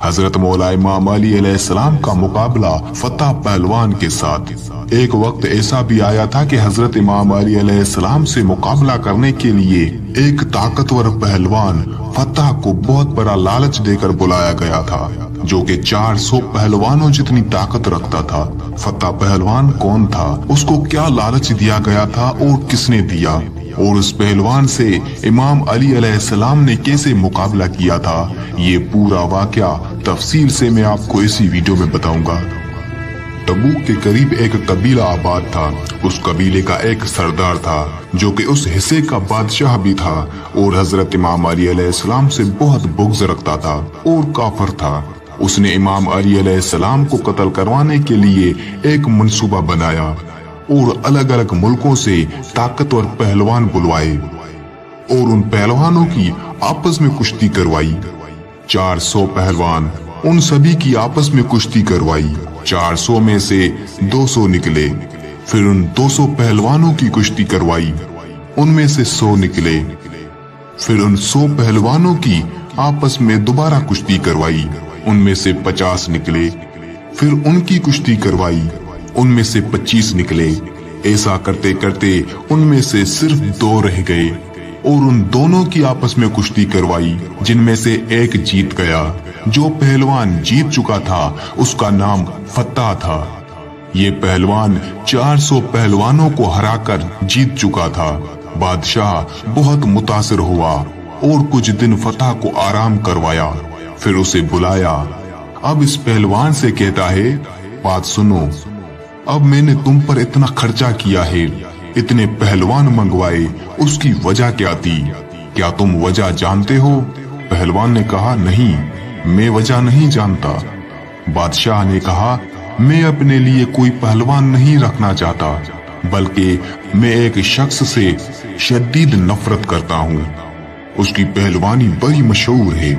हजरत मौला इमाम अली अलैहिस्सलाम का मुकाबला फतह पहलवान के साथ। एक वक्त ऐसा भी आया था कि हजरत इमाम अली अलैहिस्सलाम से मुकाबला करने के लिए एक ताकतवर पहलवान फतह को बहुत बड़ा लालच देकर बुलाया गया था, जो कि 400 पहलवानों जितनी ताकत रखता था। फतह पहलवान कौन था, उसको क्या लालच दिया गया था और किसने दिया, और उस पहलवान से इमाम अली अलैहिस्सलाम ने कैसे मुकाबला किया था, ये पूरा वाकया तफसील से मैं आपको इसी वीडियो में बताऊंगा। तबूक के करीब एक कबीला आबाद था। उस कबीले का एक सरदार था जो कि उस हिस्से का बादशाह भी था और हजरत इमाम अली अलैहिस्सलाम से बहुत बुग़्ज़ रखता था और काफिर था। उसने इमाम अली अलैहिस्सलाम को कत्ल करवाने के लिए एक मंसूबा बनाया और अलग अलग मुल्कों से ताकतवर पहलवान बुलवाए और उन पहलवानों की आपस में कुश्ती करवाई। 400 पहलवान, उन सभी की आपस में कुश्ती करवाई। 400 में से 200 निकले, फिर उन 200 पहलवानों की कुश्ती करवाई, उनमें से 100 निकले, फिर उन 100 पहलवानों की आपस में दोबारा कुश्ती करवाई, उनमें से 50 निकले, फिर उनकी कुश्ती करवाई, उनमें से 25 निकले। ऐसा करते करते उनमें से सिर्फ 2 रह गए और उन दोनों की आपस में कुश्ती करवाई, जिनमें से एक जीत गया। जो पहलवान जीत चुका था उसका नाम फतह था। ये पहलवान 400 पहलवानों को हराकर जीत चुका था। बादशाह बहुत मुतासिर हुआ और कुछ दिन फतह को आराम करवाया, फिर उसे बुलाया। अब इस पहलवान से कहता है, बात सुनो, अब मैंने तुम पर इतना खर्चा किया है, इतने पहलवान मंगवाए, उसकी वजह क्या थी? क्या तुम वजह जानते हो? पहलवान ने कहा, नहीं, मैं वजह नहीं जानता। बादशाह ने कहा, मैं अपने लिए कोई पहलवान नहीं रखना चाहता, बल्कि मैं एक शख्स से शदीद नफरत करता हूँ। उसकी पहलवानी बड़ी मशहूर है।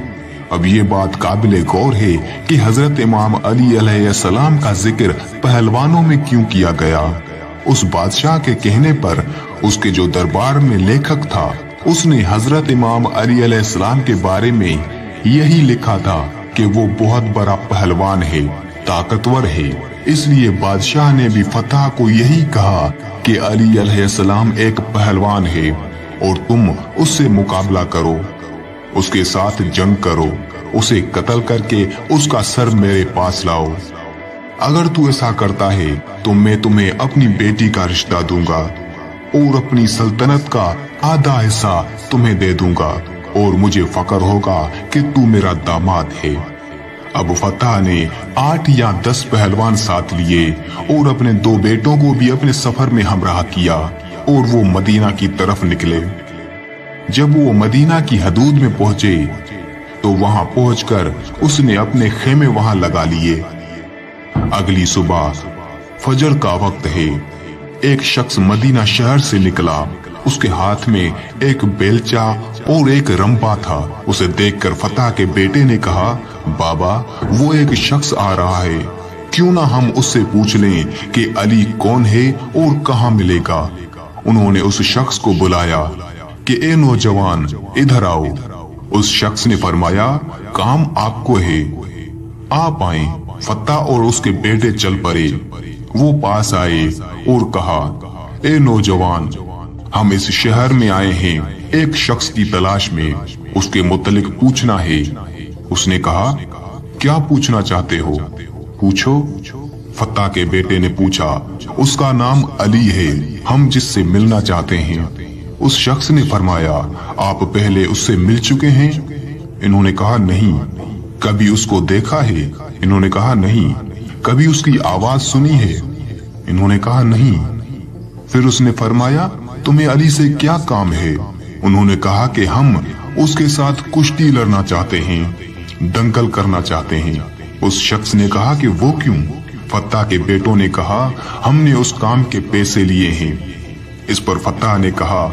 अब ये बात काबिले गौर है कि हजरत इमाम अली अलैहिस्सलाम का जिक्र पहलवानों में क्यों किया गया। उस बादशाह के कहने पर उसके जो दरबार में लेखक था, उसने हजरत इमाम अली अलैहिस्सलाम के बारे में यही लिखा था कि वो बहुत बड़ा पहलवान है, ताकतवर है। इसलिए बादशाह ने भी फतह को यही कहा कि अली अलैहिस्सलाम एक पहलवान है और तुम उससे मुकाबला करो, उसके साथ जंग करो, उसे कत्ल करके उसका सर मेरे पास लाओ। अगर तू ऐसा करता है तो मैं तुम्हें अपनी बेटी का रिश्ता दूंगा और अपनी सल्तनत का आधा हिस्सा तुम्हें दे दूंगा और मुझे फक्र होगा कि तू मेरा दामाद है। अब फतह ने 8 या 10 पहलवान साथ लिए और अपने 2 बेटों को भी अपने सफर में हमराह किया और वो मदीना की तरफ निकले। जब वो मदीना की हदूद में पहुंचे तो वहां पहुंचकर उसने अपने खेमे वहां लगा लिए। अगली सुबह फजर का वक्त है। एक शख्स मदीना शहर से निकला। उसके हाथ में एक बेलचा और एक रंपा था। उसे देखकर फतह के बेटे ने कहा, बाबा, वो एक शख्स आ रहा है, क्यों ना हम उससे पूछ लें कि अली कौन है और कहाँ मिलेगा। उन्होंने उस शख्स को बुलाया कि ए नौजवान, इधर आओ। उस शख्स ने फरमाया, काम आपको है, आप आए। फतह और उसके बेटे चल पड़े। वो पास आए और कहा, ए नौजवान, हम इस शहर में आए हैं एक शख्स की तलाश में, उसके मुतल्लिक पूछना है। उसने कहा, क्या पूछना चाहते हो? पूछो। फतह के बेटे ने पूछा, उसका नाम अली है, हम जिससे मिलना चाहते हैं। उस शख्स ने फरमाया, आप पहले उससे मिल चुके हैं? इन्होंने कहा, नहीं। कभी उसको देखा है? इन्होंने कहा, नहीं। कभी उसकी आवाज सुनी है? इन्होंने कहा, नहीं। फिर उसने फरमाया, तुम्हें अली से क्या काम है? उन्होंने कहा कि हम उसके साथ कुश्ती लड़ना चाहते हैं, दंगल करना चाहते हैं। उस शख्स ने कहा कि वो क्यों? फतह के बेटों ने कहा, हमने उस काम के पैसे लिए हैं। इस पर फतह ने कहा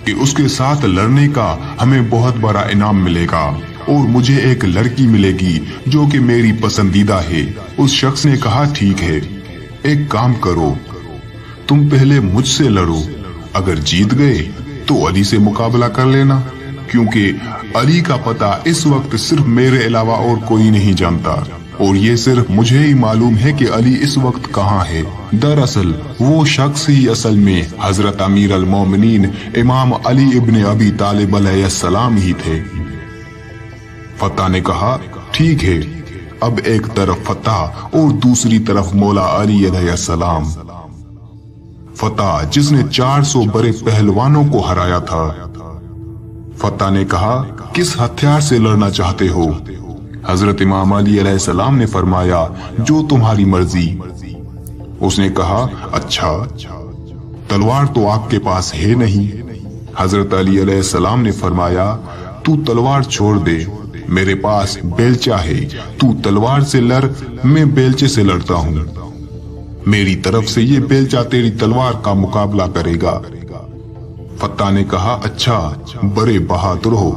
कि उसके साथ लड़ने का हमें बहुत बड़ा इनाम मिलेगा और मुझे एक लड़की मिलेगी जो कि मेरी पसंदीदा है। उस शख्स ने कहा, ठीक है, एक काम करो, तुम पहले मुझसे लड़ो, अगर जीत गए तो अली से मुकाबला कर लेना, क्योंकि अली का पता इस वक्त सिर्फ मेरे अलावा और कोई नहीं जानता, और ये सिर्फ मुझे ही मालूम है कि अली इस वक्त कहाँ है। दरअसल वो शख्स ही असल में हजरत अमीर अल मोमिनीन इमाम अली इब्ने अबी तालिब अलैहिस्सलाम ही थे। फत्ता ने कहा, ठीक है। अब एक तरफ फत्ता और दूसरी तरफ मौला अली अलैहिस्सलाम। फत्ता जिसने 400 बड़े पहलवानों को हराया था। फत्ता ने कहा, किस हथियार से लड़ना चाहते हो? हजरत इमाम अली अलैहिस्सलाम ने फरमाया, जो तुम्हारी मर्जी। उसने कहा, अच्छा, तलवार तो आपके पास है नहीं। हजरत अली अलैहिस्सलाम ने फरमाया, तू तलवार छोड़ दे, मेरे पास बेलचा है, तू तलवार से लड़, मैं बेलचे से लड़ता हूँ। मेरी तरफ से ये बेलचा तेरी तलवार का मुकाबला करेगा। फत्ता ने कहा, अच्छा, बड़े बहादुर हो।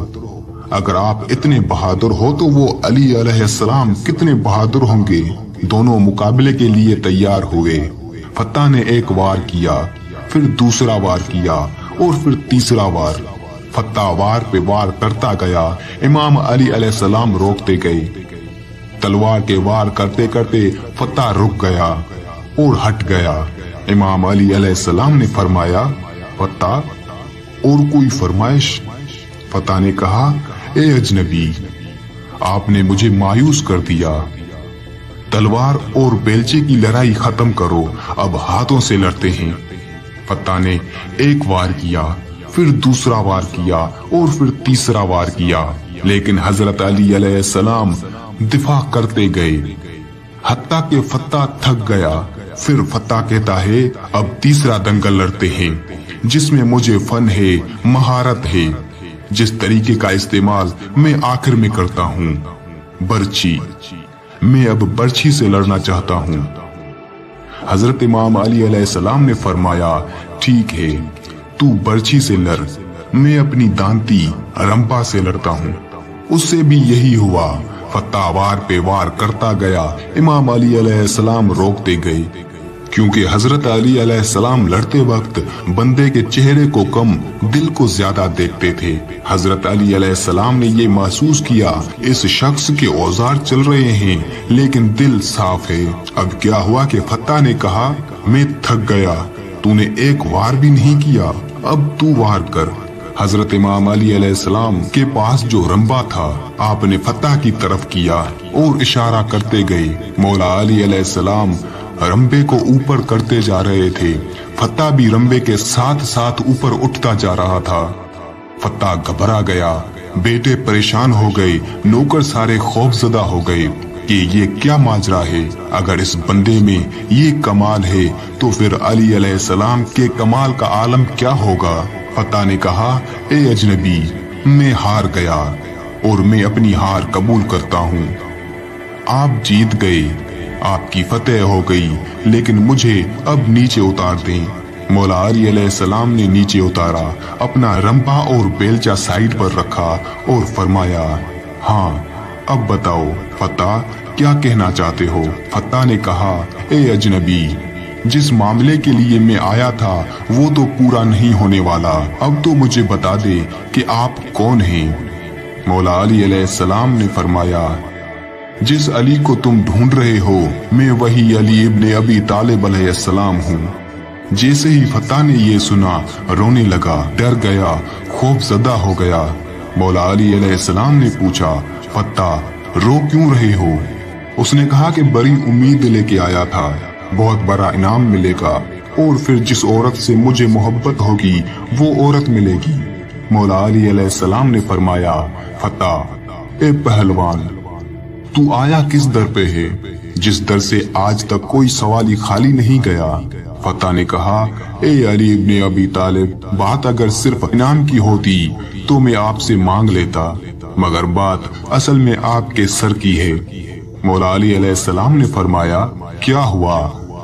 अगर आप इतने बहादुर हो तो वो अली अलैहिस्सलाम कितने बहादुर होंगे। दोनों मुकाबले के लिए तैयार हुए। फत्ता ने एक वार किया, फिर दूसरा वार किया और फिर तीसरा वार। फत्ता वार पे वार करता गया। इमाम अली अलैहिस्सलाम रोकते गए। तलवार के वार करते करते फत्ता रुक गया और हट गया। इमाम अली अलैहिस्सलाम ने फरमाया, फत्ता, और कोई फरमाइश? फत्ता ने कहा, ए अजनबी, आपने मुझे मायूस कर दिया। तलवार और बेलचे की लड़ाई खत्म करो, अब हाथों से लड़ते हैं। फत्ता ने एक वार किया, फिर दूसरा वार किया और फिर तीसरा वार किया, लेकिन हजरत अली अलैहिस्सलाम दिफा करते गए। हत्ता के फत्ता थक गया। फिर फत्ता कहता है, अब तीसरा दंगल लड़ते हैं जिसमें मुझे फन है, महारत है, जिस तरीके का इस्तेमाल मैं आखिर में करता हूँ, बर्छी। मैं अब बर्छी से लड़ना चाहता हूँ। हजरत इमाम अली अलैहिस्सलाम ने फरमाया, ठीक है, तू बर्छी से लड़, मैं अपनी दांती रंपा से लड़ता हूँ। उससे भी यही हुआ। फत्ता वार पे वार करता गया। इमाम अली अलैहिस्सलाम रोकते गए, क्योंकि हजरत अली अलैहिस्सलाम लड़ते वक्त बंदे के चेहरे को कम, दिल को ज्यादा देखते थे। हजरत अली अलैहिस्सलाम ने ये महसूस किया, इस शख्स के औजार चल रहे हैं लेकिन दिल साफ है। अब क्या हुआ कि फत्ता ने कहा, मैं थक गया, तूने एक वार भी नहीं किया, अब तू वार कर। हजरत इमाम अली अलैहिस्सलाम के पास जो रंबा था, आपने फत्ता की तरफ किया और इशारा करते गए। मौला अली अलैहिस्सलाम रंबे को ऊपर करते जा रहे थे। फत्ता भी रंबे के साथ साथ ऊपर उठता जा रहा था। फत्ता घबरा गया, बेटे परेशान हो गए, नौकर सारे खौफजदा हो गए कि ये क्या माजरा है। अगर इस बंदे में ये कमाल है तो फिर अली अलैहिस्सलाम के कमाल का आलम क्या होगा। फत्ता ने कहा, ए अजनबी, मैं हार गया और मैं अपनी हार कबूल करता हूँ। आप जीत गए, आपकी फतेह हो गई, लेकिन मुझे अब नीचे उतार दें। मौला अली अलैहिस्सलाम ने नीचे उतारा, अपना रंपा और बेलचा साइड पर रखा और फरमाया, हाँ, अब बताओ फत्ता, क्या कहना चाहते हो? फत्ता ने कहा, ए अजनबी, जिस मामले के लिए मैं आया था वो तो पूरा नहीं होने वाला, अब तो मुझे बता दे कि आप कौन हैं। मौला अली अलैहिस्सलाम ने फरमाया, जिस अली को तुम ढूंढ रहे हो, मैं वही अली इब्ने अबी तालिब अलैहिस्सलाम हूँ। जैसे ही फत्ता ने ये सुना, रोने लगा, डर गया, खौफजदा हो गया। मौला अली अलैहिस्सलाम ने पूछा, फत्ता, रो क्यों रहे हो? उसने कहा कि बड़ी उम्मीद लेके आया था, बहुत बड़ा इनाम मिलेगा और फिर जिस औरत से मुझे मोहब्बत होगी वो औरत मिलेगी। मौला अली अलैहिस्सलाम ने फरमाया, फत्ता, ए पहलवान, तू आया किस दर पे है, जिस दर से आज तक कोई सवाली खाली नहीं गया। फत्ता ने कहा, ए अली इब्ने अबी तालिब, बात अगर सिर्फ इनाम की होती तो मैं आपसे मांग लेता, मगर बात असल में आपके सर की है। मौला अली अलैहिस्सलाम ने फरमाया, क्या हुआ?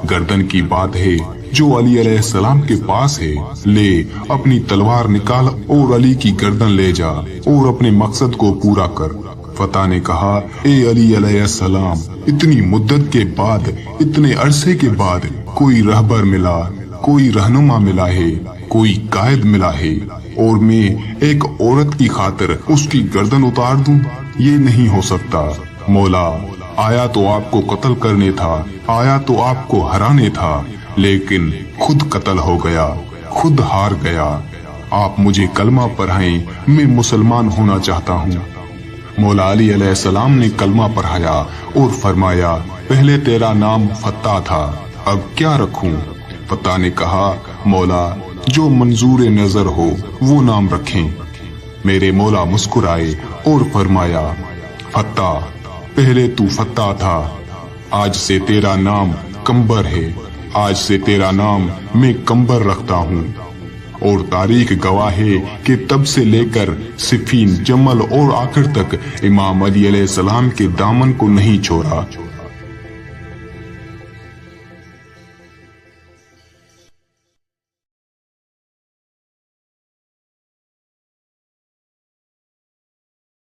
गर्दन की बात है जो अली अलैहिस्सलाम के पास है, ले अपनी तलवार निकाल और अली की गर्दन ले जा और अपने मकसद को पूरा कर। फत्ता ने कहा, ए अली अलैहिस्सलाम, इतनी मुद्दत के बाद, इतने अरसे के बाद कोई रहबर मिला, کوئی رہنما ملا ہے، کوئی قائد ملا ہے اور میں ایک عورت کی خاطر اس کی گردن اتار دوں؟ یہ نہیں ہو سکتا۔ مولا، آیا تو آپ کو قتل کرنے تھا، آیا تو آپ کو ہرانے تھا، لیکن خود قتل ہو گیا، خود ہار گیا۔ آپ مجھے کلمہ پڑھائیں، میں مسلمان ہونا چاہتا ہوں۔ مولا علی علیہ السلام نے کلمہ پڑھایا اور فرمایا، پہلے تیرا نام فتح تھا، اب کیا رکھوں؟ فتح نے کہا، مولا جو منظور نظر ہو وہ نام رکھیں۔ میرے مولا مسکرائے اور فرمایا، فتح، پہلے تو فتح تھا، آج سے تیرا نام کمبر ہے، آج سے تیرا نام میں کمبر رکھتا ہوں۔ اور تاریخ گواہ ہے کہ تب سے لے کر صفین، جمل اور آخر تک امام علی علیہ السلام کے دامن کو نہیں چھوڑا۔